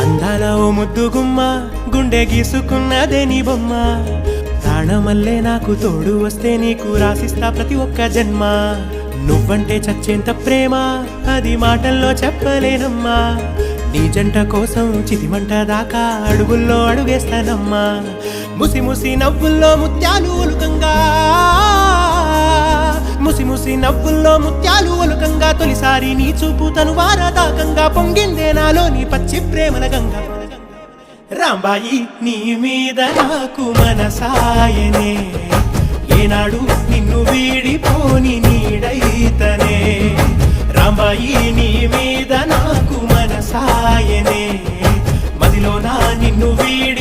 అందాల ఓ ముద్దు గుమ్మ గుండె గీసుకున్నదే నీ బొమ్మ ప్రాణమల్లే నాకు తోడు వస్తే నీకు రాసిస్తా ప్రతి ఒక్క జన్మ నువ్వంటే చచ్చేంత ప్రేమ అది మాటల్లో చెప్పలేనమ్మా నీ జంట కోసం చితిమంట దాకా అడుగుల్లో అడుగేస్తానమ్మా ముసి ముసి నవ్వుల్లో ముత్యాలు ఒలుకంగా ముసి ముసి నవ్వుల్లో ముత్యాలు ఒలుకంగా తొలిసారి నీ చూపు తను వారదాకంగా పొంగిందే నాలో నీ పచ్చి ప్రేమల గంగా రాంబాయి నీ మీద నాకు మనసాయనే ఏనాడు నిన్ను వీడిపోని నీడైతనే రాంబాయి నీ మీద నాకు మనసాయనే మదిలో నా నిన్ను వీడి